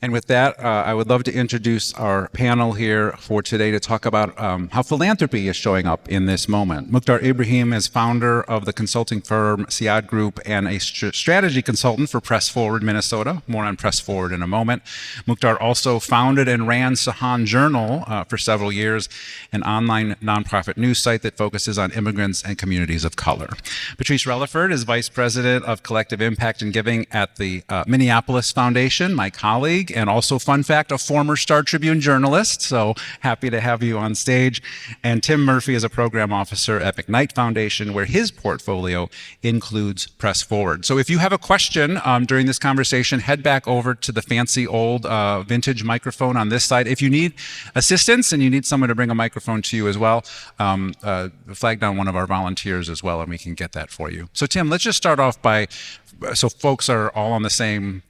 And with that, I would love to introduce our panel here for today to talk about how philanthropy is showing up in this moment. Mukhtar Ibrahim is founder of the consulting firm Siad Group and a strategy consultant for Press Forward Minnesota. More on Press Forward in a moment. Mukhtar also founded and ran Sahan Journal for several years, an online nonprofit news site that focuses on immigrants and communities of color. Patrice Relerford is vice president of collective impact and giving at the Minneapolis Foundation, my colleague, and also, fun fact, a former Star Tribune journalist, so happy to have you on stage. And Tim Murphy is a program officer at McKnight Foundation, where his portfolio includes Press Forward. So if you have a question during this conversation, head back over to the fancy old vintage microphone on this side. If you need assistance and you need someone to bring a microphone to you as well, flag down one of our volunteers as well, and we can get that for you. So Tim, let's just start off by, so folks are all on the same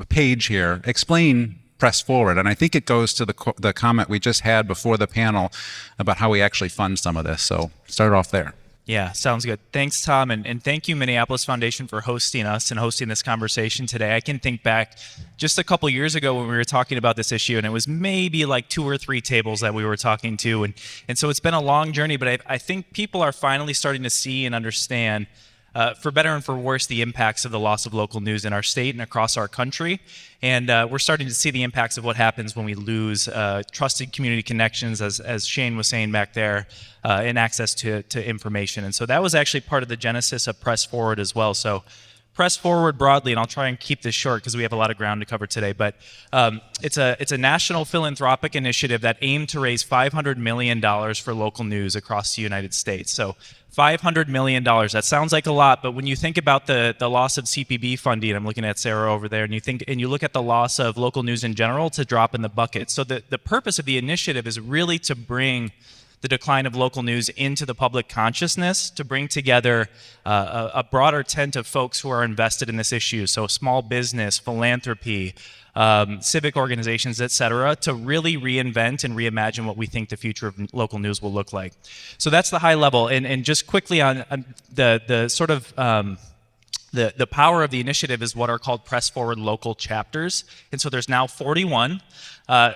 page here, explain Press Forward. And I think it goes to the comment we just had before the panel about how we actually fund some of this. So start off there. Yeah, sounds good. Thanks, Tom. And thank you, Minneapolis Foundation, for hosting us and hosting this conversation today. I can think back just a couple years ago when we were talking about this issue, and it was maybe like 2 or 3 tables that we were talking to. And so it's been a long journey, but I think people are finally starting to see and understand, for better and for worse, the impacts of the loss of local news in our state and across our country. And we're starting to see the impacts of what happens when we lose trusted community connections, as Shane was saying back there, and access to information. And so that was actually part of the genesis of Press Forward as well. So Press Forward broadly, and I'll try and keep this short because we have a lot of ground to cover today, but it's a national philanthropic initiative that aimed to raise $500 million for local news across the United States. So $500 million, that sounds like a lot, but when you think about the loss of CPB funding, I'm looking at Sarah over there, and you look at the loss of local news in general, it's a drop in the bucket. So the purpose of the initiative is really to bring the decline of local news into the public consciousness, to bring together a broader tent of folks who are invested in this issue. So small business, philanthropy, civic organizations, et cetera, to really reinvent and reimagine what we think the future of local news will look like. So that's the high level. And just quickly on the sort of the power of the initiative is what are called Press Forward local chapters. And so there's now 41.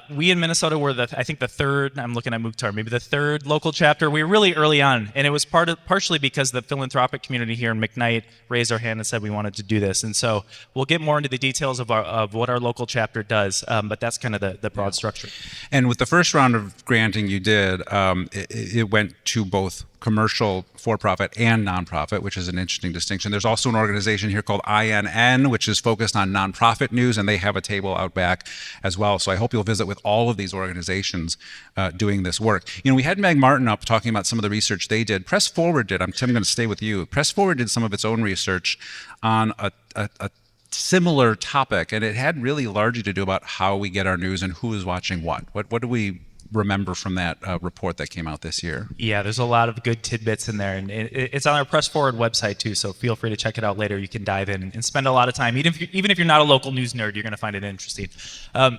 We in Minnesota were I think the third, I'm looking at Mukhtar, maybe the third local chapter. We were really early on, and it was partially because the philanthropic community here in McKnight raised our hand and said we wanted to do this. And so we'll get more into the details of what our local chapter does, but that's kind of the broad structure. And with the first round of granting you did, it went to both commercial, for-profit, and nonprofit, which is an interesting distinction. There's also an organization here called INN, which is focused on nonprofit news, and they have a table out back as well. So I hope you'll visit with all of these organizations doing this work. You know, we had Meg Martin up talking about some of the research they did. Press Forward did, Tim, I'm going to stay with you. Press Forward did some of its own research on a similar topic, and it had really largely to do about how we get our news and who is watching what. What do we remember from that report that came out this year? Yeah, there's a lot of good tidbits in there, and it's on our Press Forward website too, so feel free to check it out later. You can dive in and spend a lot of time. Even if you're not a local news nerd, you're going to find it interesting.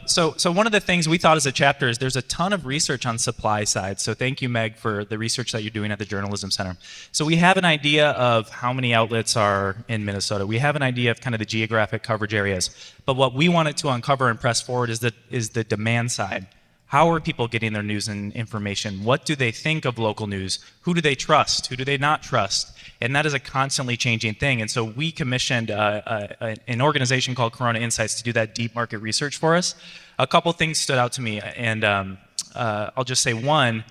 So one of the things we thought as a chapter is there's a ton of research on supply side, so thank you, Meg, for the research that you're doing at the Journalism Center. So we have an idea of how many outlets are in Minnesota. We have an idea of kind of the geographic coverage areas, but what we wanted to uncover and Press Forward is the demand side. How are people getting their news and information? What do they think of local news? Who do they trust? Who do they not trust? And that is a constantly changing thing. And so we commissioned an organization called Corona Insights to do that deep market research for us. A couple things stood out to me, and I'll just say one,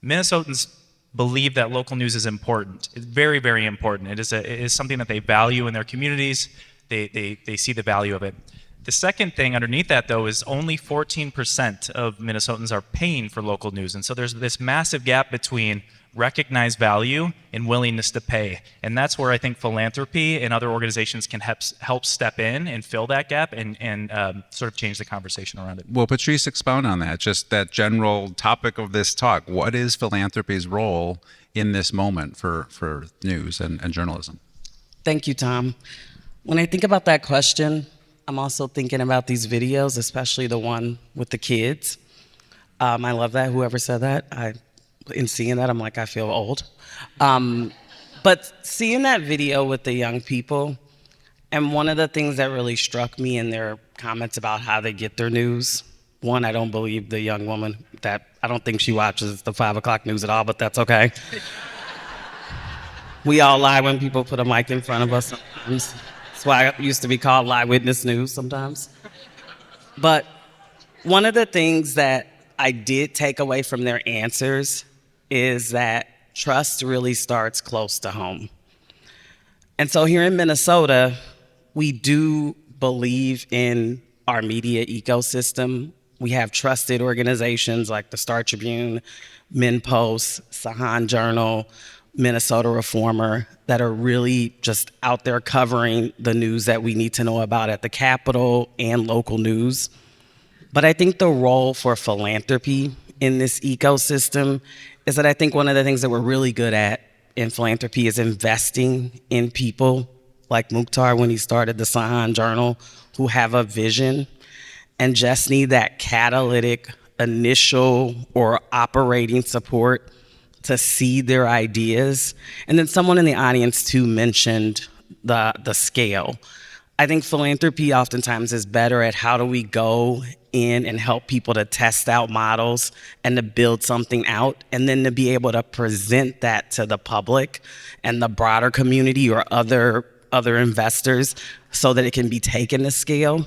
Minnesotans believe that local news is important. It's very, very important. It is something that they value in their communities. They see the value of it. The second thing underneath that, though, is only 14% of Minnesotans are paying for local news. And so there's this massive gap between recognized value and willingness to pay. And that's where I think philanthropy and other organizations can help step in and fill that gap and sort of change the conversation around it. Well, Patrice, expound on that, just that general topic of this talk. What is philanthropy's role in this moment for news and journalism? Thank you, Tom. When I think about that question, I'm also thinking about these videos, especially the one with the kids. I love that, whoever said that. In seeing that, I'm like, I feel old. But seeing that video with the young people, and one of the things that really struck me in their comments about how they get their news. One, I don't believe the young woman that I don't think she watches the 5 o'clock news at all, but that's okay. We all lie when people put a mic in front of us sometimes. That's why I used to be called Lie Witness News sometimes. But one of the things that I did take away from their answers is that trust really starts close to home. And so here in Minnesota, we do believe in our media ecosystem. We have trusted organizations like the Star Tribune, MinnPost, Sahan Journal, Minnesota Reformer that are really just out there covering the news that we need to know about at the Capitol and local news. But I think the role for philanthropy in this ecosystem is that I think one of the things that we're really good at in philanthropy is investing in people like Mukhtar when he started the Sahan Journal, who have a vision and just need that catalytic initial or operating support to see their ideas. And then someone in the audience too mentioned the scale. I think philanthropy oftentimes is better at how do we go in and help people to test out models and to build something out, and then to be able to present that to the public and the broader community or other investors so that it can be taken to scale.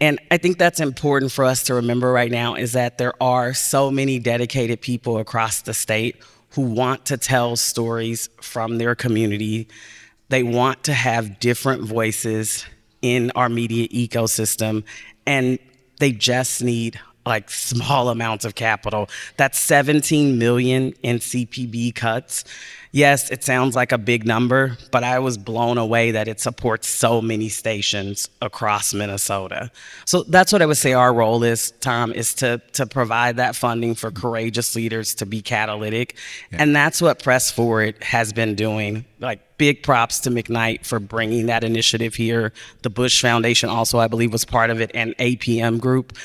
And I think that's important for us to remember right now is that there are so many dedicated people across the state who want to tell stories from their community. They want to have different voices in our media ecosystem, and they just need like small amounts of capital. That's 17 million in CPB cuts. Yes, it sounds like a big number, but I was blown away that it supports so many stations across Minnesota. So that's what I would say our role is, Tom, is to provide that funding for courageous leaders to be catalytic. Yeah. And that's what Press Forward has been doing. Like, big props to McKnight for bringing that initiative here. The Bush Foundation also, I believe, was part of it, and APM Group.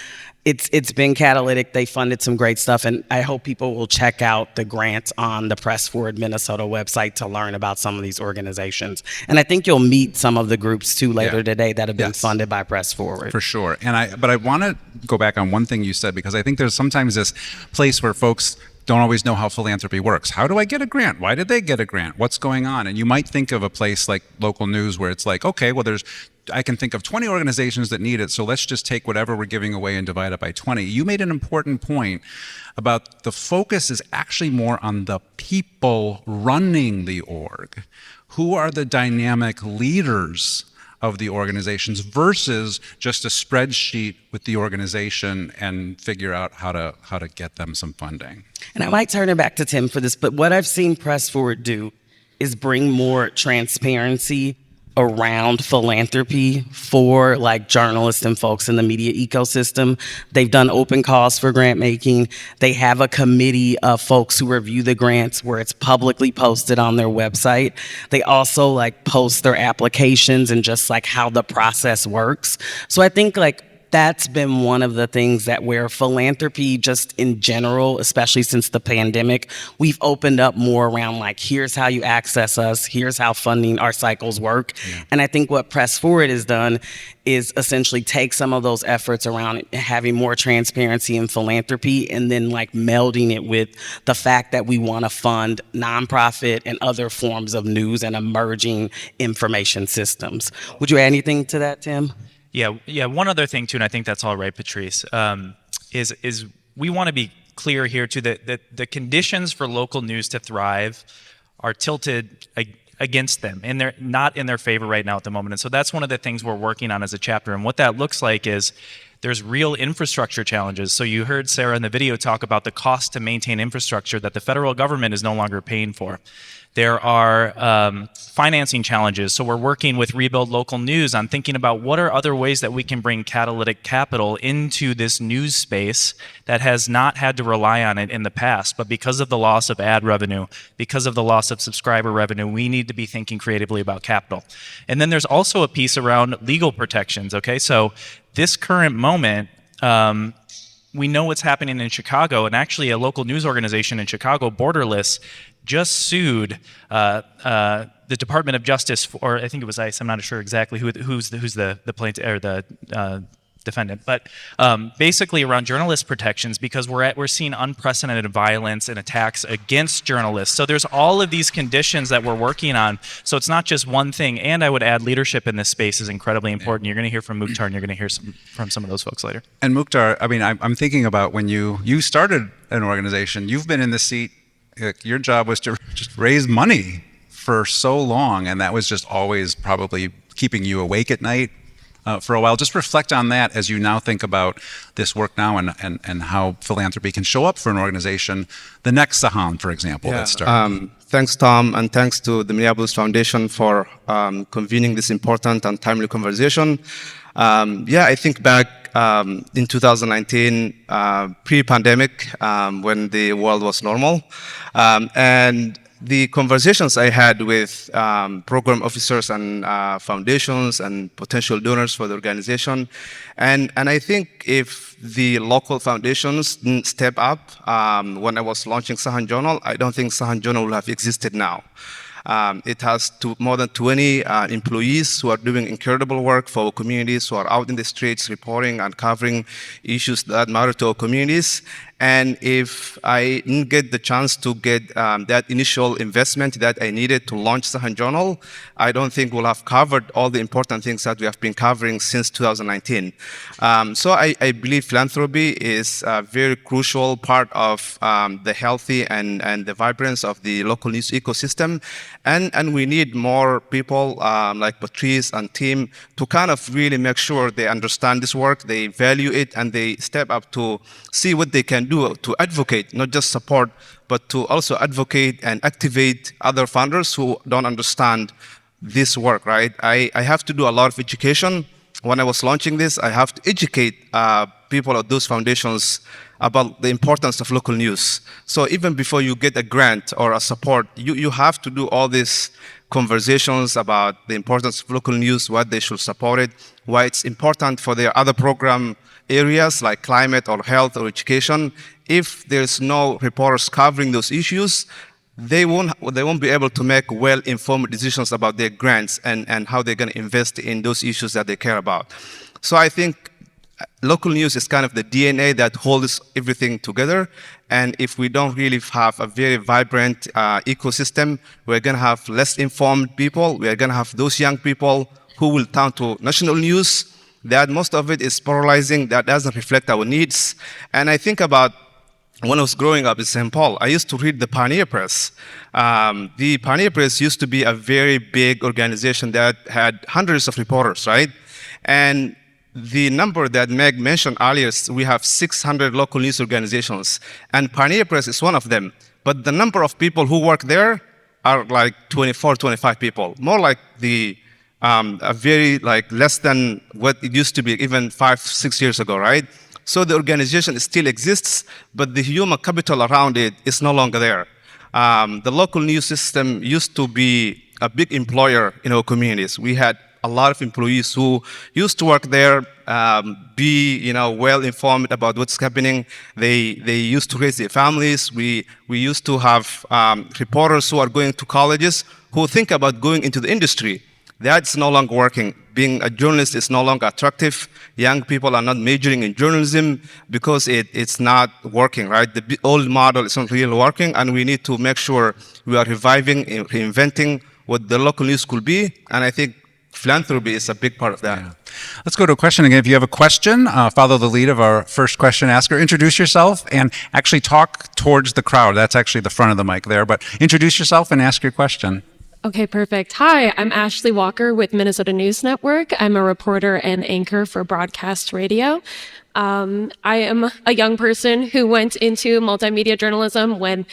It's been catalytic. They funded some great stuff, and I hope people will check out the grants on the Press Forward Minnesota website to learn about some of these organizations. And I think you'll meet some of the groups too later today that have been funded by Press Forward. For sure. But I want to go back on one thing you said, because I think there's sometimes this place where folks don't always know how philanthropy works. How do I get a grant? Why did they get a grant? What's going on? And you might think of a place like local news where it's like, okay, well, I can think of 20 organizations that need it, so let's just take whatever we're giving away and divide it by 20. You made an important point about the focus is actually more on the people running the org. Who are the dynamic leaders of the organizations versus just a spreadsheet with the organization and figure out how to get them some funding. And I might turn it back to Tim for this, but what I've seen Press Forward do is bring more transparency around philanthropy for like journalists and folks in the media ecosystem. They've done open calls for grant making. They have a committee of folks who review the grants where it's publicly posted on their website. They also like post their applications and just like how the process works. So I think like that's been one of the things that where philanthropy just in general, especially since the pandemic, we've opened up more around like, here's how you access us, here's how funding our cycles work. Yeah. And I think what Press Forward has done is essentially take some of those efforts around having more transparency in philanthropy and then like melding it with the fact that we want to fund nonprofit and other forms of news and emerging information systems. Would you add anything to that, Tim? Yeah. One other thing too, and I think that's all right, Patrice, is we want to be clear here too that the conditions for local news to thrive are tilted against them, and they're not in their favor right now at the moment. And so that's one of the things we're working on as a chapter. And what that looks like is there's real infrastructure challenges. So you heard Sarah in the video talk about the cost to maintain infrastructure that the federal government is no longer paying for. There are financing challenges. So we're working with Rebuild Local News on thinking about what are other ways that we can bring catalytic capital into this news space that has not had to rely on it in the past. But because of the loss of ad revenue, because of the loss of subscriber revenue, we need to be thinking creatively about capital. And then there's also a piece around legal protections, okay? So this current moment, we know what's happening in Chicago, and actually a local news organization in Chicago, Borderless, just sued the Department of Justice, or I think it was ICE. I'm not sure exactly who's the plaintiff or the defendant, but basically around journalist protections, because we're seeing unprecedented violence and attacks against journalists. So there's all of these conditions that we're working on. So it's not just one thing. And I would add, leadership in this space is incredibly important. You're going to hear from Mukhtar, and you're going to hear from some of those folks later. And Mukhtar, I mean, I'm thinking about when you started an organization. You've been in the seat. Your job was to just raise money for so long, and that was just always probably keeping you awake at night. For a while. Just reflect on that as you now think about this work now and how philanthropy can show up for an organization, the next Sahan, for example, that started. Thanks, Tom, and thanks to the Minneapolis Foundation for convening this important and timely conversation. I think back in 2019, pre-pandemic, when the world was normal, and the conversations I had with program officers and foundations and potential donors for the organization, and I think if the local foundations didn't step up when I was launching Sahan Journal, I don't think Sahan Journal would have existed now. It has more than 20 employees who are doing incredible work for our communities, who are out in the streets reporting and covering issues that matter to our communities. And if I didn't get the chance to get that initial investment that I needed to launch Sahan Journal, I don't think we'll have covered all the important things that we have been covering since 2019. So I believe philanthropy is a very crucial part of the healthy and the vibrance of the local news ecosystem. And we need more people like Patrice and team to kind of really make sure they understand this work, they value it, and they step up to see what they can do to advocate, not just support, but to also advocate and activate other funders who don't understand this work, right? I have to do a lot of education. When I was launching this, I have to educate people at those foundations about the importance of local news. So even before you get a grant or a support, you have to do all these conversations about the importance of local news, why they should support it, why it's important for their other program areas like climate or health or education. If there's no reporters covering those issues, they won't be able to make well-informed decisions about their grants and how they're going to invest in those issues that they care about. So I think local news is kind of the DNA that holds everything together. And if we don't really have a very vibrant ecosystem, we're going to have less informed people. We're going to have those young people who will turn to national news. That most of it is polarizing, that doesn't reflect our needs. And I think about when I was growing up in St. Paul, I used to read the Pioneer Press. The Pioneer Press used to be a very big organization that had hundreds of reporters, right? And the number that Meg mentioned earlier, we have 600 local news organizations, and Pioneer Press is one of them. But the number of people who work there are like 24, 25 people, more like a very less than what it used to be even 5, 6 years ago, right? So the organization still exists, but the human capital around it is no longer there. The local news system used to be a big employer in our communities. We had a lot of employees who used to work there, be well informed about what's happening. They used to raise their families. We used to have reporters who are going to colleges who think about going into the industry. That's no longer working. Being a journalist is no longer attractive. Young people are not majoring in journalism because it's not working, right? The old model is not really working, and we need to make sure we are reviving, reinventing what the local news could be. And I think philanthropy is a big part of that. Yeah. Let's go to a question again. If you have a question, follow the lead of our first question asker. Introduce yourself and actually talk towards the crowd. That's actually the front of the mic there, but introduce yourself and ask your question. Okay, perfect. Hi, I'm Ashley Walker with Minnesota News Network. I'm a reporter and anchor for broadcast radio. I am a young person who went into multimedia journalism when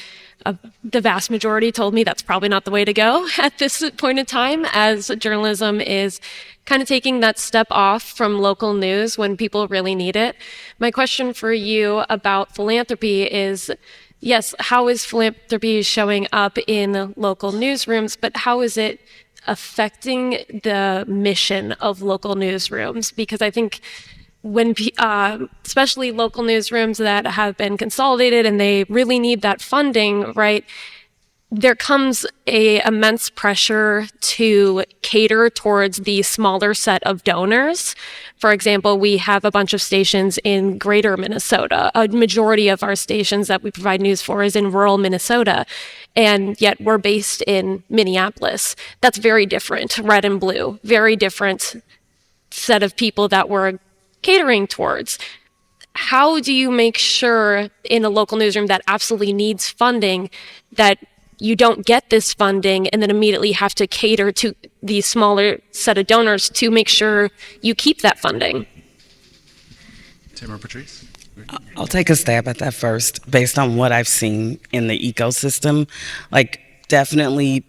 the vast majority told me that's probably not the way to go at this point in time, as journalism is kind of taking that step off from local news when people really need it. My question for you about philanthropy is, yes, how is philanthropy showing up in local newsrooms, but how is it affecting the mission of local newsrooms? Because I think when, especially local newsrooms that have been consolidated and they really need that funding, right? there comes a immense pressure to cater towards the smaller set of donors. For example, we have a bunch of stations in greater Minnesota. A majority of our stations that we provide news for is in rural Minnesota, and yet we're based in Minneapolis. That's very different, red and blue, very different set of people that we're catering towards. How do you make sure in a local newsroom that absolutely needs funding that you don't get this funding and then immediately have to cater to the smaller set of donors to make sure you keep that funding? Tim or Patrice? I'll take a stab at that first. Based on what I've seen in the ecosystem, like definitely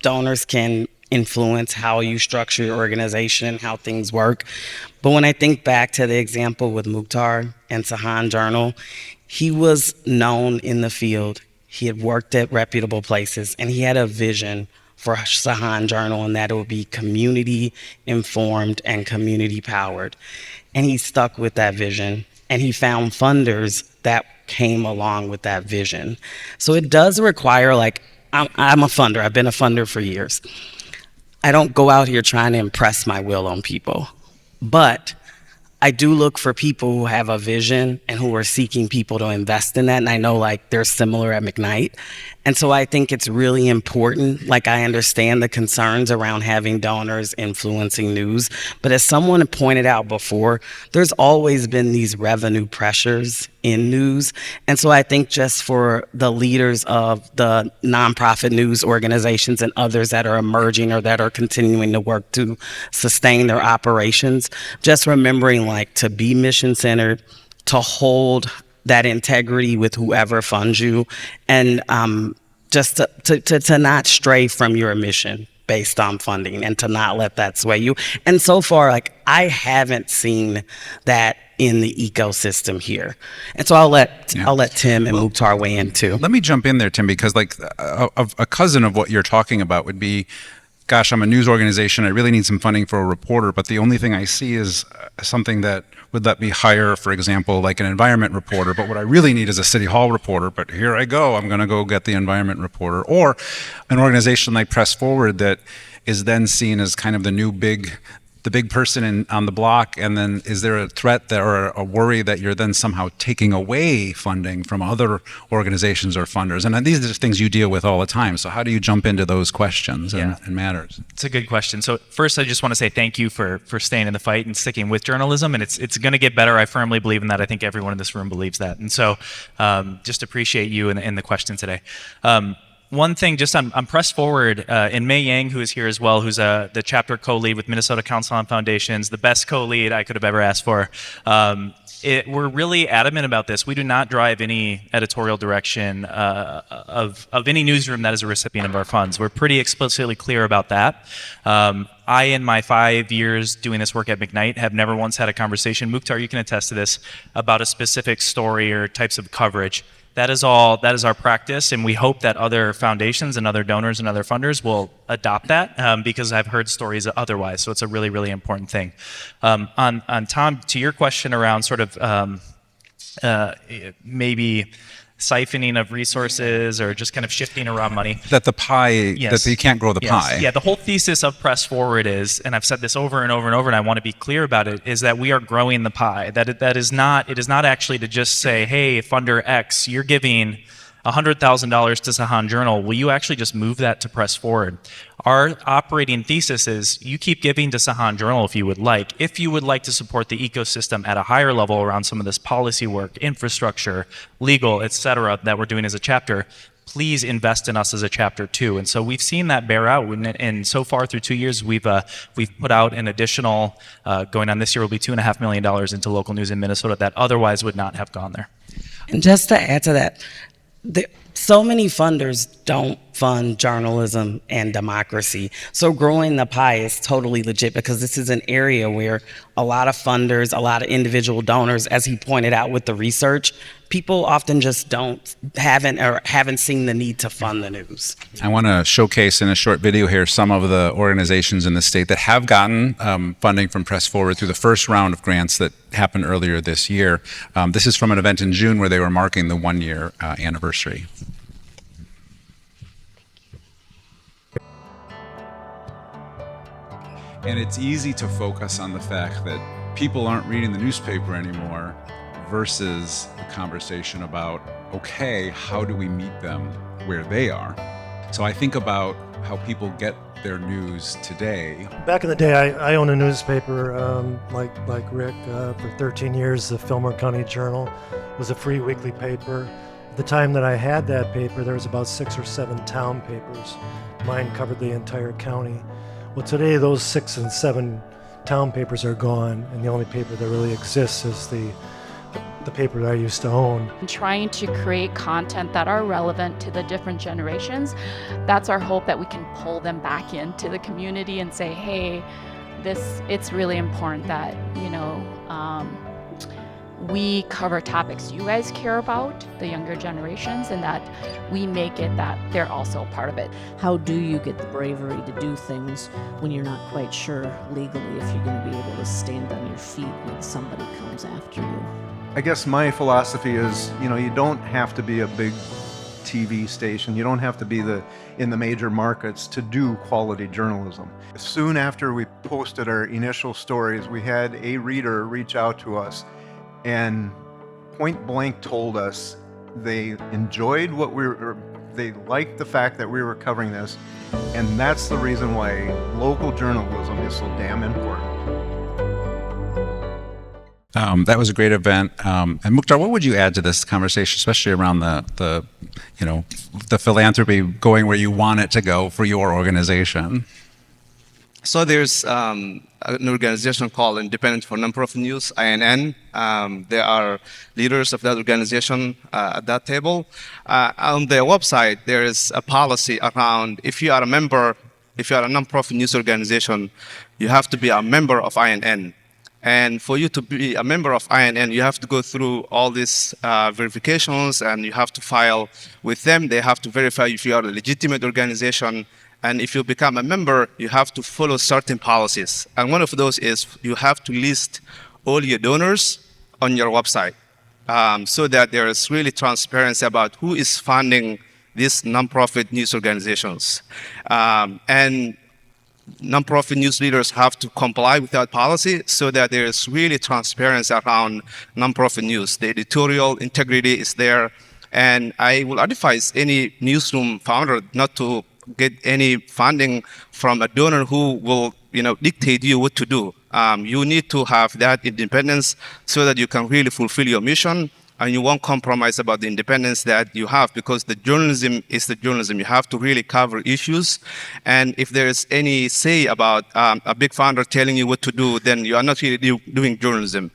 donors can influence how you structure your organization, how things work. But when I think back to the example with Mukhtar and Sahan Journal, he was known in the field. He had worked at reputable places, and he had a vision for Sahan Journal, and that it would be community informed and community powered. And he stuck with that vision, and he found funders that came along with that vision. So it does require, like, I'm a funder. I've been a funder for years. I don't go out here trying to impress my will on people, but I do look for people who have a vision and who are seeking people to invest in that. And I know like they're similar at McKnight. And so I think it's really important. Like I understand the concerns around having donors influencing news. But as someone pointed out before, there's always been these revenue pressures in news. And so I think just for the leaders of the nonprofit news organizations and others that are emerging or that are continuing to work to sustain their operations, just remembering like to be mission centered, to hold that integrity with whoever funds you, and just to not stray from your mission based on funding and to not let that sway you. And so far, like I haven't seen that in the ecosystem here. And so I'll let Tim and Mukhtar weigh in too. Let me jump in there, Tim, because like a cousin of what you're talking about would be, gosh, I'm a news organization. I really need some funding for a reporter, but the only thing I see is something that would let me hire, for example, like an environment reporter. But what I really need is a city hall reporter. But here I go. I'm going to go get the environment reporter. Or an organization like Press Forward that is then seen as kind of the big person on the block. And then is there a threat there or a worry that you're then somehow taking away funding from other organizations or funders? And these are things you deal with all the time. So how do you jump into those questions and matters? It's a good question. So first, I just want to say thank you for staying in the fight and sticking with journalism. And it's going to get better. I firmly believe in that. I think everyone in this room believes that. And so just appreciate you and the question today. One thing just on Press Forward, and Mei Yang, who is here as well, who's the chapter co-lead with Minnesota Council on Foundations, the best co-lead I could have ever asked for. We're really adamant about this. We do not drive any editorial direction of any newsroom that is a recipient of our funds. We're pretty explicitly clear about that. I, in my 5 years doing this work at McKnight, have never once had a conversation, Mukhtar, you can attest to this, about a specific story or types of coverage. That is our practice, and we hope that other foundations and other donors and other funders will adopt that because I've heard stories otherwise. So it's a really, really important thing. On Tom, to your question around sort of maybe siphoning of resources or just kind of shifting around money. That the pie, that you can't grow the pie. Yeah, the whole thesis of Press Forward is, and I've said this over and over and over, and I want to be clear about it, is that we are growing the pie. It is not actually to just say, hey, funder X, you're giving $100,000 to Sahan Journal. Will you actually just move that to Press Forward? Our operating thesis is you keep giving to Sahan Journal if you would like. If you would like to support the ecosystem at a higher level around some of this policy work, infrastructure, legal, et cetera, that we're doing as a chapter, please invest in us as a chapter too. And so we've seen that bear out. And so far through 2 years, we've put out an additional, going on this year will be $2.5 million into local news in Minnesota that otherwise would not have gone there. And just to add to that, so many funders don't fund journalism and democracy. So growing the pie is totally legit because this is an area where a lot of funders, a lot of individual donors, as he pointed out with the research, people often just haven't seen the need to fund the news. I want to showcase in a short video here some of the organizations in the state that have gotten funding from Press Forward through the first round of grants that happened earlier this year. This is from an event in June where they were marking the 1-year anniversary. And it's easy to focus on the fact that people aren't reading the newspaper anymore versus a conversation about, okay, how do we meet them where they are? So I think about how people get their news today. Back in the day, I owned a newspaper like Rick for 13 years, the Fillmore County Journal. It was a free weekly paper. At the time that I had that paper, there was about 6 or 7 town papers. Mine covered the entire county. Well, today those 6 and 7 town papers are gone, and the only paper that really exists is the paper that I used to own. Trying to create content that are relevant to the different generations. That's our hope, that we can pull them back into the community and say, hey, it's really important that, we cover topics you guys care about, the younger generations, and that we make it that they're also part of it. How do you get the bravery to do things when you're not quite sure legally if you're going to be able to stand on your feet when somebody comes after you? I guess my philosophy is, you don't have to be a big TV station. You don't have to be in the major markets to do quality journalism. Soon after we posted our initial stories, we had a reader reach out to us and point blank told us they enjoyed they liked the fact that we were covering this, and that's the reason why local journalism is so damn important. That was a great event. And Mukhtar, what would you add to this conversation, especially around the philanthropy going where you want it to go for your organization? So there's an organization called Independent for Nonprofit News, INN. There are leaders of that organization at that table. On their website, there is a policy around if you are a nonprofit news organization, you have to be a member of INN. And for you to be a member of INN, you have to go through all these verifications, and you have to file with them. They have to verify if you are a legitimate organization. And if you become a member, you have to follow certain policies. And one of those is you have to list all your donors on your website so that there is really transparency about who is funding these nonprofit news organizations. And nonprofit news leaders have to comply with that policy so that there is really transparency around nonprofit news. The editorial integrity is there. And I will advise any newsroom founder not to get any funding from a donor who will, dictate you what to do. You need to have that independence so that you can really fulfill your mission, and you won't compromise about the independence that you have, because the journalism is the journalism. You have to really cover issues, and if there is any say about a big founder telling you what to do, then you are not really doing journalism.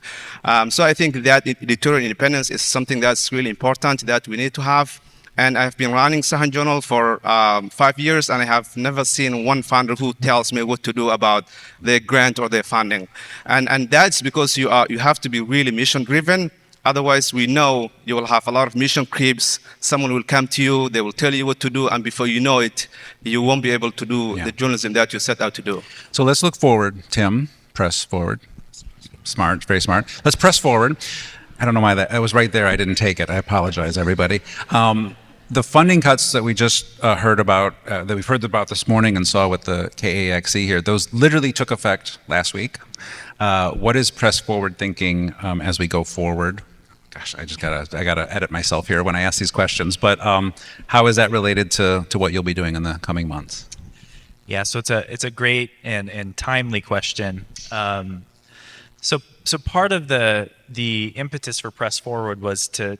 So I think that editorial independence is something that's really important that we need to have. And I've been running Sahan Journal for 5 years, and I have never seen one founder who tells me what to do about their grant or their funding. And that's because you have to be really mission driven. Otherwise, we know you will have a lot of mission creeps. Someone will come to you, they will tell you what to do, and before you know it, you won't be able to do the journalism that you set out to do. So let's look forward, Tim. Press forward. Smart, very smart. Let's press forward. I don't know why that was right there. I didn't take it. I apologize, everybody. The funding cuts that we just heard about, that we've heard about this morning and saw with the KAXE here, those literally took effect last week. What is Press Forward thinking as we go forward? Gosh, I gotta edit myself here when I ask these questions. But how is that related to what you'll be doing in the coming months? Yeah, so it's a great and timely question. So part of the impetus for Press Forward was to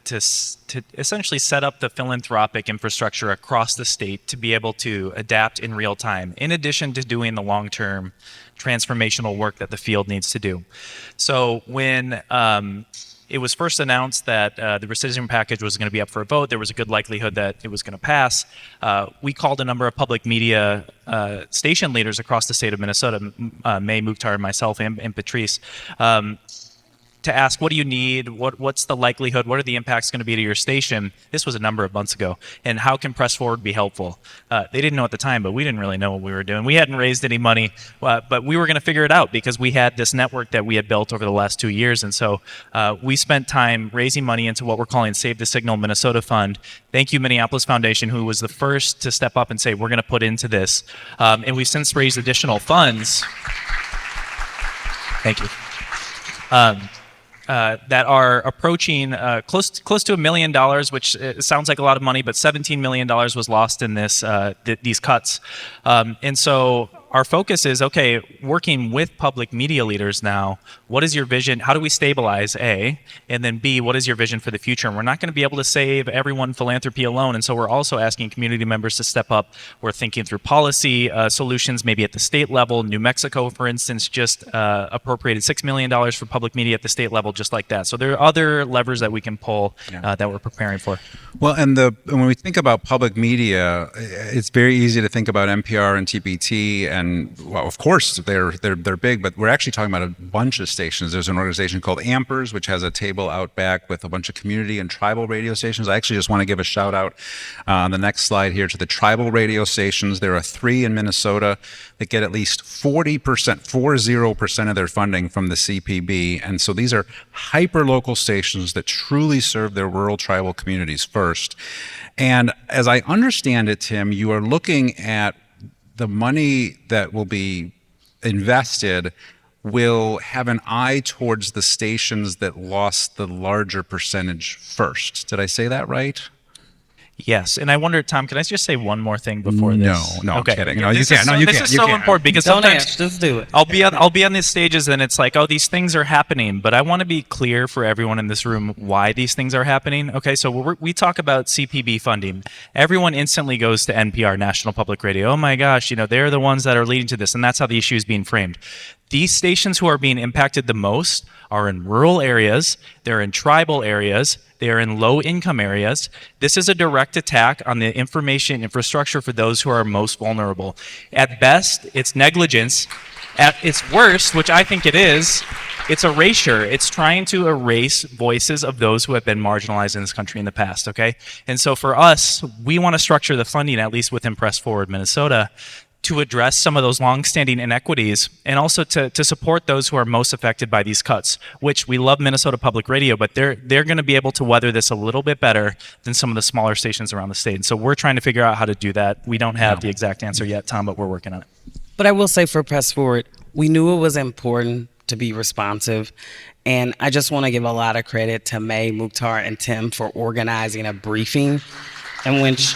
essentially set up the philanthropic infrastructure across the state to be able to adapt in real time, in addition to doing the long-term transformational work that the field needs to do. So when it was first announced that the rescission package was going to be up for a vote, there was a good likelihood that it was going to pass. We called a number of public media station leaders across the state of Minnesota, May, Mukhtar, myself, and Patrice, to ask, what do you need? What's the likelihood? What are the impacts going to be to your station? This was a number of months ago. And how can Press Forward be helpful? They didn't know at the time, but we didn't really know what we were doing. We hadn't raised any money, but we were going to figure it out because we had this network that we had built over the last 2 years. And so we spent time raising money into what we're calling Save the Signal Minnesota Fund. Thank you, Minneapolis Foundation, who was the first to step up and say, we're going to put into this. And we've since raised additional funds. Thank you. That are approaching close to $1 million, which sounds like a lot of money, but $17 million was lost in these cuts. And so our focus is, okay, working with public media leaders now, what is your vision? How do we stabilize, A? And then B, what is your vision for the future? And we're not going to be able to save everyone philanthropy alone. And so we're also asking community members to step up. We're thinking through policy solutions, maybe at the state level. New Mexico, for instance, just appropriated $6 million for public media at the state level, just like that. So there are other levers that we can pull that we're preparing for. Well, and when we think about public media, it's very easy to think about NPR and TPT, and well, of course they're big, but we're actually talking about a bunch of stations. There's an organization called Ampers, which has a table out back with a bunch of community and tribal radio stations. I actually just want to give a shout out on the next slide here to the tribal radio stations. There are 3 in Minnesota that get at least 40% of their funding from the CPB, and so these are hyper local stations that truly serve their rural tribal communities first. And as I understand it, Tim, you are looking at the money that will be invested will have an eye towards the stations that lost the larger percentage first. Did I say that right? Yes, and I wonder, Tom, can I just say one more thing before this? No, okay. I'm kidding. No, you can't. No, you this can't. is You so can't. important because Don't sometimes ask, just do it. I'll be on these stages and it's like, oh, these things are happening, but I want to be clear for everyone in this room why these things are happening. Okay, so we talk about CPB funding. Everyone instantly goes to NPR, National Public Radio. Oh my gosh, they're the ones that are leading to this, and that's how the issue is being framed. These stations who are being impacted the most are in rural areas, they're in tribal areas, they are in low-income areas. This is a direct attack on the information infrastructure for those who are most vulnerable. At best, it's negligence. At its worst, which I think it is, it's erasure. It's trying to erase voices of those who have been marginalized in this country in the past, okay? And so for us, we want to structure the funding, at least within Press Forward Minnesota, to address some of those longstanding inequities and also to support those who are most affected by these cuts, which we love Minnesota Public Radio, but they're going to be able to weather this a little bit better than some of the smaller stations around the state. And so we're trying to figure out how to do that. We don't have the exact answer yet, Tom, but we're working on it. But I will say for Press Forward, we knew it was important to be responsive. And I just want to give a lot of credit to May, Mukhtar, and Tim for organizing a briefing in which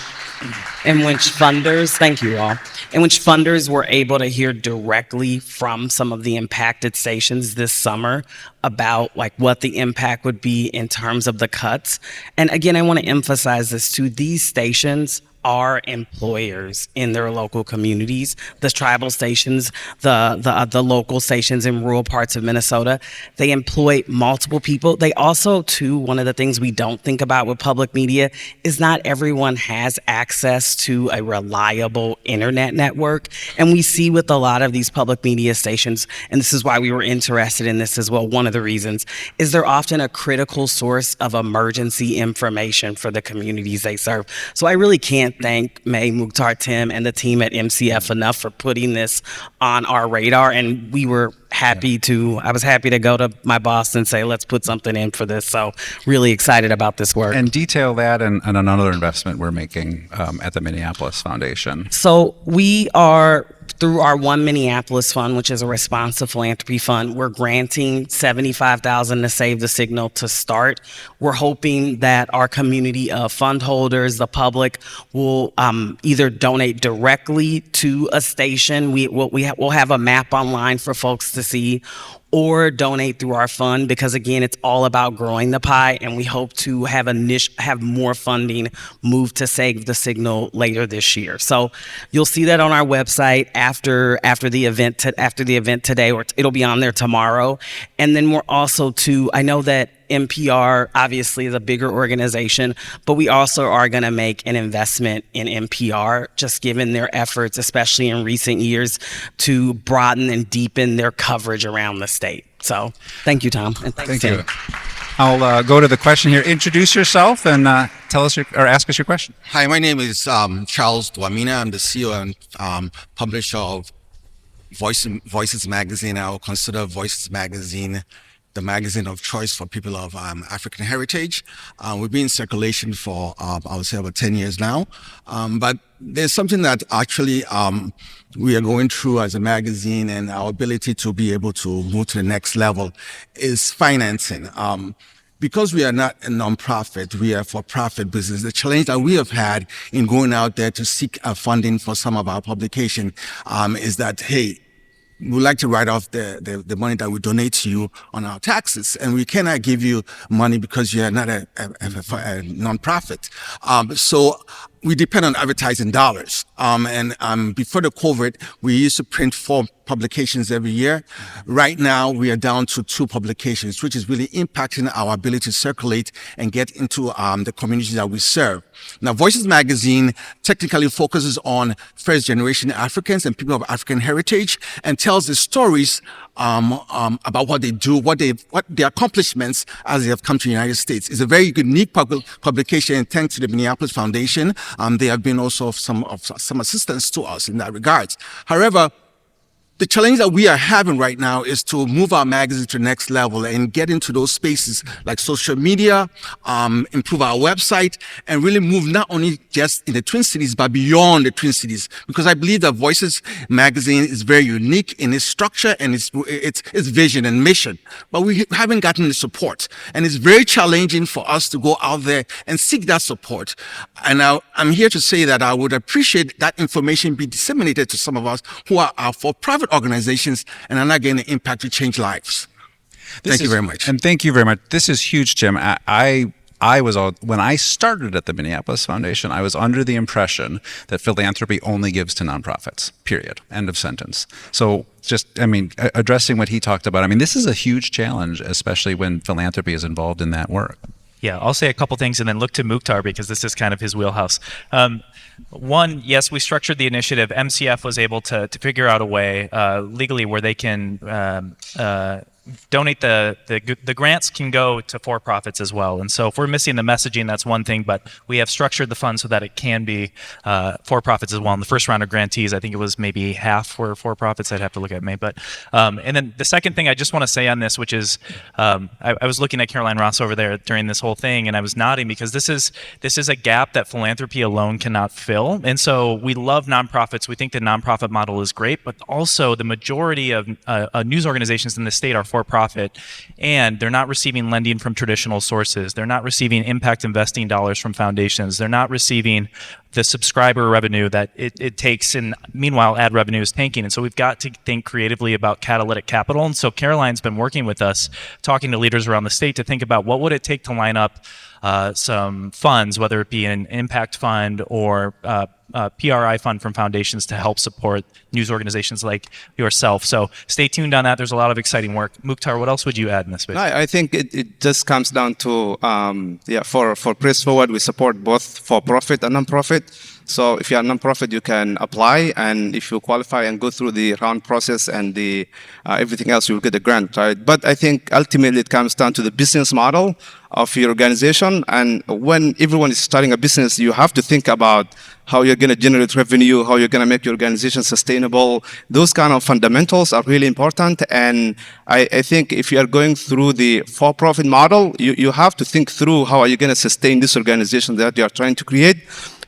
funders, thank you all, in which funders were able to hear directly from some of the impacted stations this summer about what the impact would be in terms of the cuts. And again, I want to emphasize this too. These stations are employers in their local communities. The tribal stations, the local stations in rural parts of Minnesota, they employ multiple people. They also, too, one of the things we don't think about with public media is not everyone has access to a reliable internet network. And we see with a lot of these public media stations, and this is why we were interested in this as well, one of the reasons, is they're often a critical source of emergency information for the communities they serve. So I really can't thank May, Mukhtar, Tim, and the team at MCF enough for putting this on our radar. And we were I was happy to go to my boss and say, let's put something in for this. So really excited about this work. And detail that and another investment we're making at the Minneapolis Foundation. So we are, through our One Minneapolis Fund, which is a response to philanthropy fund, we're granting $75,000 to Save the Signal to start. We're hoping that our community of fund holders, the public, will either donate directly to a station. We'll have a map online for folks to see, or donate through our fund, because again, it's all about growing the pie, and we hope to have more funding move to Save the Signal later this year. So you'll see that on our website after the event today, or it'll be on there tomorrow. And then we're also I know that NPR obviously is a bigger organization, but we also are going to make an investment in NPR, just given their efforts, especially in recent years, to broaden and deepen their coverage around the state. So thank you, Tom. And thanks, Thank Tim. you. I'll go to the question here. Introduce yourself and tell us or ask us your question. Hi, my name is Charles Dwamina. I'm the CEO and publisher of Voices Magazine. I will consider Voices Magazine the magazine of choice for people of African heritage. We've been in circulation for, I would say, about 10 years now. But there's something that actually we are going through as a magazine, and our ability to be able to move to the next level is financing. Because we are not a nonprofit, we are for-profit business. The challenge that we have had in going out there to seek funding for some of our publication is that, hey, we would like to write off the money that we donate to you on our taxes, and we cannot give you money because you are not a nonprofit. So we depend on advertising dollars. Before the COVID, we used to print 4 publications every year. Right now, we are down to 2 publications, which is really impacting our ability to circulate and get into the communities that we serve. Now, Voices Magazine technically focuses on first-generation Africans and people of African heritage, and tells the stories about what they do, what their accomplishments as they have come to the United States. It's a very unique publication, and thanks to the Minneapolis Foundation, they have been also of some assistance to us in that regard. However, the challenge that we are having right now is to move our magazine to the next level and get into those spaces like social media, improve our website, and really move not only just in the Twin Cities, but beyond the Twin Cities. Because I believe that Voices magazine is very unique in its structure and its vision and mission. But we haven't gotten the support. And it's very challenging for us to go out there and seek that support. And I'm here to say that I would appreciate that information be disseminated to some of us who are for-profit organizations and are not getting the impact to change lives. Thank you very much. And thank you very much. This is huge, Jim. When I started at the Minneapolis Foundation, I was under the impression that philanthropy only gives to nonprofits, period. End of sentence. So addressing what he talked about, this is a huge challenge, especially when philanthropy is involved in that work. Yeah, I'll say a couple things and then look to Mukhtar because this is kind of his wheelhouse. One, yes, we structured the initiative. MCF was able to figure out a way legally where they can donate the grants can go to for-profits as well. And so if we're missing the messaging, that's one thing, but we have structured the fund so that it can be for-profits as well. In the first round of grantees, I think it was maybe half were for-profits. I'd have to look at me. But and then the second thing I just want to say on this, which is I was looking at Caroline Ross over there during this whole thing, and I was nodding because this is a gap that philanthropy alone cannot fill. And so we love nonprofits. We think the nonprofit model is great, but also the majority of news organizations in the state are for-profit, and they're not receiving lending from traditional sources. They're not receiving impact investing dollars from foundations. They're not receiving the subscriber revenue that it takes, and meanwhile ad revenue is tanking. And so we've got to think creatively about catalytic capital. And so Caroline's been working with us, talking to leaders around the state to think about what would it take to line up some funds, whether it be an impact fund or PRI fund from foundations to help support news organizations like yourself. So stay tuned on that. There's a lot of exciting work. Mukhtar, what else would you add in this space? I think it just comes down to, for Press Forward, we support both for-profit and non-profit. So if you're a nonprofit, you can apply, and if you qualify and go through the round process and the everything else, you'll get a grant, right? But I think ultimately it comes down to the business model of your organization. And when everyone is starting a business, you have to think about how you're going to generate revenue, how you're going to make your organization sustainable. Those kind of fundamentals are really important. And I think if you are going through the for-profit model, you have to think through how are you going to sustain this organization that you are trying to create.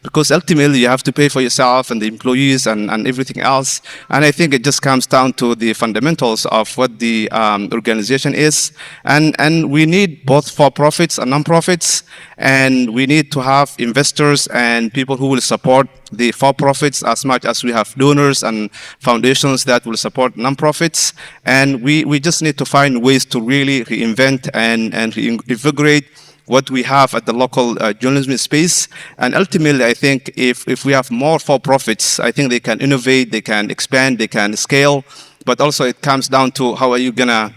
Because ultimately you have to pay for yourself and the employees and everything else. And I think it just comes down to the fundamentals of what the organization is. And we need both for-profits and non-profits. And we need to have investors and people who will support the for-profits as much as we have donors and foundations that will support non-profits. And we just need to find ways to really reinvent and reinvigorate what we have at the local journalism space. And ultimately, I think if we have more for-profits, I think they can innovate, they can expand, they can scale. But also it comes down to how are you gonna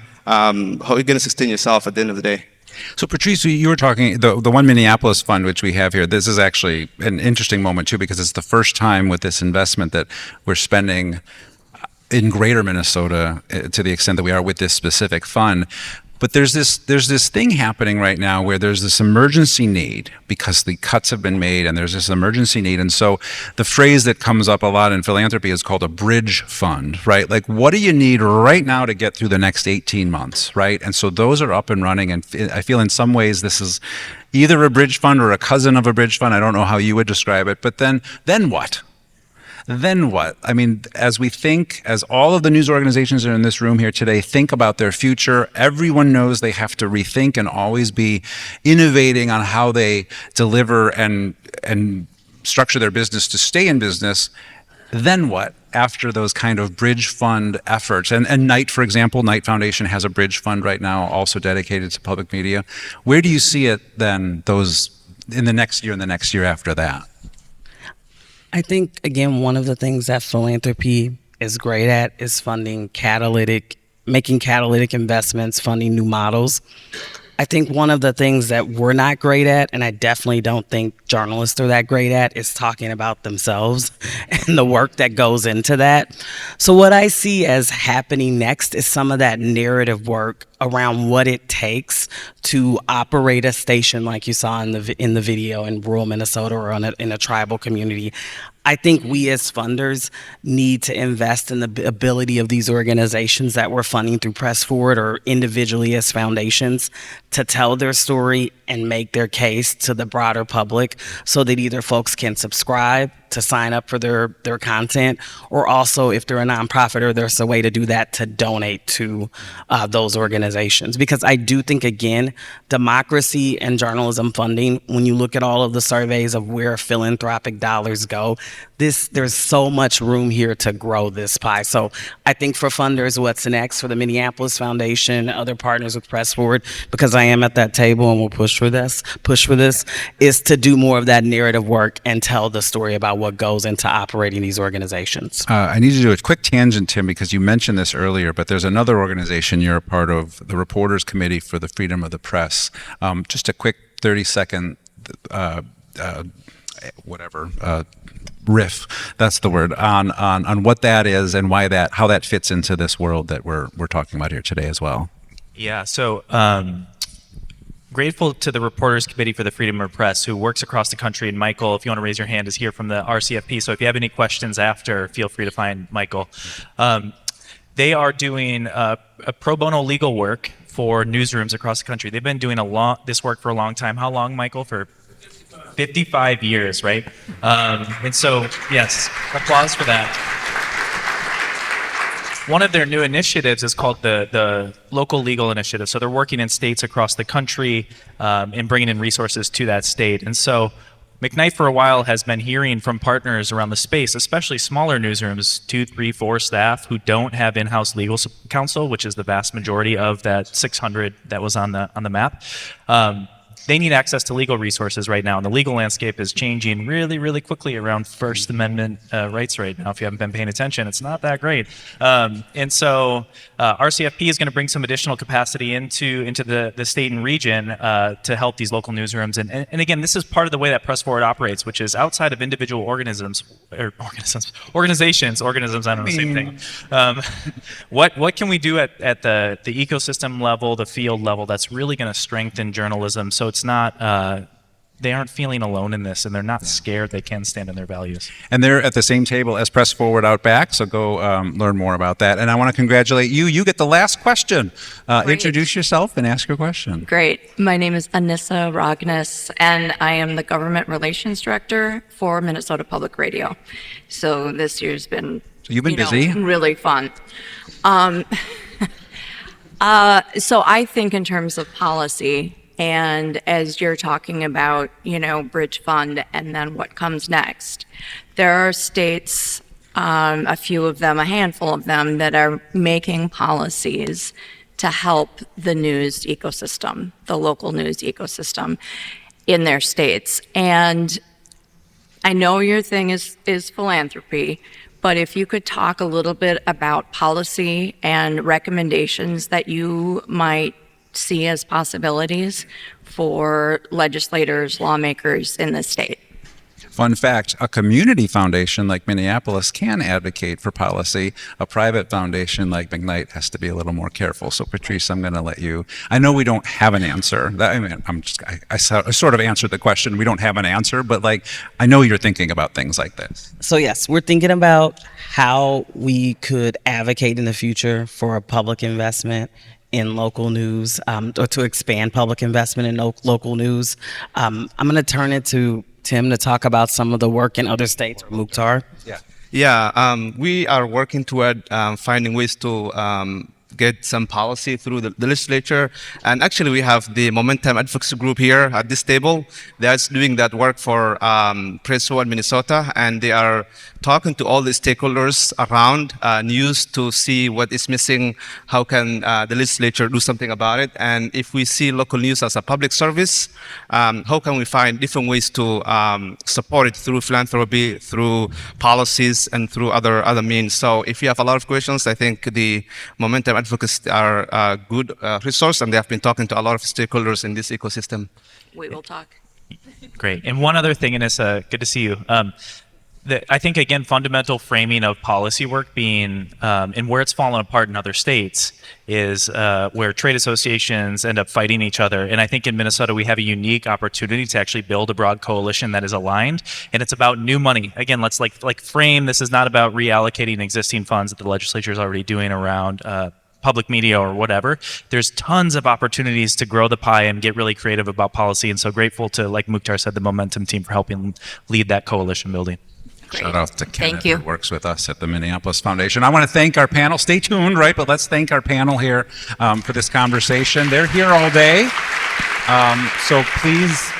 sustain yourself at the end of the day. So Patrice, you were talking, the One Minneapolis Fund, which we have here, this is actually an interesting moment too, because it's the first time with this investment that we're spending in greater Minnesota to the extent that we are with this specific fund. But there's this thing happening right now where there's this emergency need because the cuts have been made, and there's this emergency need. And so the phrase that comes up a lot in philanthropy is called a bridge fund, right? Like, what do you need right now to get through the next 18 months, right? And so those are up and running. And I feel in some ways this is either a bridge fund or a cousin of a bridge fund. I don't know how you would describe it. But then what? Then what? I mean, as all of the news organizations that are in this room here today think about their future, everyone knows they have to rethink and always be innovating on how they deliver and structure their business to stay in business. Then what after those kind of bridge fund efforts? And McKnight, for example, McKnight Foundation has a bridge fund right now also dedicated to public media. Where do you see it then, in the next year and the next year after that? I think, again, one of the things that philanthropy is great at is making catalytic investments, funding new models. I think one of the things that we're not great at, and I definitely don't think journalists are that great at, is talking about themselves and the work that goes into that. So what I see as happening next is some of that narrative work around what it takes to operate a station like you saw in the video in rural Minnesota or in a tribal community. I think we as funders need to invest in the ability of these organizations that we're funding through Press Forward or individually as foundations to tell their story and make their case to the broader public so that either folks can subscribe to sign up for their content, or also if they're a nonprofit or there's a way to do that, to donate to those organizations. Because I do think, again, democracy and journalism funding, when you look at all of the surveys of where philanthropic dollars go, there's so much room here to grow this pie. So I think for funders, what's next for the Minneapolis Foundation, other partners with Press Forward, because I am at that table and we'll push for this, is to do more of that narrative work and tell the story about what goes into operating these organizations. I need to do a quick tangent, Tim, because you mentioned this earlier, but there's another organization you're a part of, the Reporters Committee for the Freedom of the Press. Just a quick 30-second riff, that's the word, on what that is and how that fits into this world that we're talking about here today as well. Yeah, so grateful to the Reporters Committee for the Freedom of Press, who works across the country. And Michael, if you want to raise your hand, is here from the RCFP. So if you have any questions after, feel free to find Michael. They are doing a pro bono legal work for newsrooms across the country. They've been doing this work for a long time. How long, Michael? For 55 years, right? And so, yes, applause for that. One of their new initiatives is called the Local Legal Initiative. So they're working in states across the country and bringing in resources to that state. And so McKnight for a while has been hearing from partners around the space, especially smaller newsrooms, 2, 3, 4 staff who don't have in-house legal counsel, which is the vast majority of that 600 that was on the map. They need access to legal resources right now, and the legal landscape is changing really, really quickly around First Amendment rights right now. If you haven't been paying attention, it's not that great. And so RCFP is going to bring some additional capacity into the state and region to help these local newsrooms. And again, this is part of the way that Press Forward operates, which is outside of individual organizations, I don't know, same thing. What can we do at the ecosystem level, the field level, that's really going to strengthen journalism? So it's not, they aren't feeling alone in this, and they're not scared. They can stand in their values. And they're at the same table as Press Forward out back, so go learn more about that. And I want to congratulate you. You get the last question. Introduce yourself and ask your question. Great. My name is Anissa Rognes, and I am the Government Relations Director for Minnesota Public Radio. So this year's been, so you've been busy. Really fun. So I think in terms of policy, and as you're talking about, Bridge Fund and then what comes next, there are states, a few of them, a handful of them, that are making policies to help the news ecosystem, the local news ecosystem in their states. And I know your thing is philanthropy, but if you could talk a little bit about policy and recommendations that you might see as possibilities for legislators, lawmakers in the state. Fun fact, a community foundation like Minneapolis can advocate for policy. A private foundation like McKnight has to be a little more careful. So Patrice, I'm going to let you, I know we don't have an answer. I sort of answered the question. We don't have an answer, but like, I know you're thinking about things like this. So yes, we're thinking about how we could advocate in the future for a public investment in local news, or to expand public investment in local news. I'm going to turn it to Tim to talk about some of the work in other states. Mukhtar. Yeah, we are working toward finding ways to get some policy through the legislature. And actually, we have the Momentum Advocacy Group here at this table that's doing that work for Press One Minnesota, and they are talking to all the stakeholders around news to see what is missing, how can the legislature do something about it, and if we see local news as a public service, how can we find different ways to support it through philanthropy, through policies, and through other means. So if you have a lot of questions, I think the Momentum Advocates are a good resource, and they have been talking to a lot of stakeholders in this ecosystem. We will talk. Great. And one other thing, and it's good to see you. I think, again, fundamental framing of policy work being, and where it's fallen apart in other states, is where trade associations end up fighting each other. And I think in Minnesota, we have a unique opportunity to actually build a broad coalition that is aligned. And it's about new money. Again, let's like frame this is not about reallocating existing funds that the legislature is already doing around public media or whatever. There's tons of opportunities to grow the pie and get really creative about policy. And so grateful to, like Mukhtar said, the Momentum team for helping lead that coalition building. Shout out to Kenneth, Thank you. who works with us at the Minneapolis Foundation. I want to thank our panel. Stay tuned, right? But let's thank our panel here for this conversation. They're here all day. So please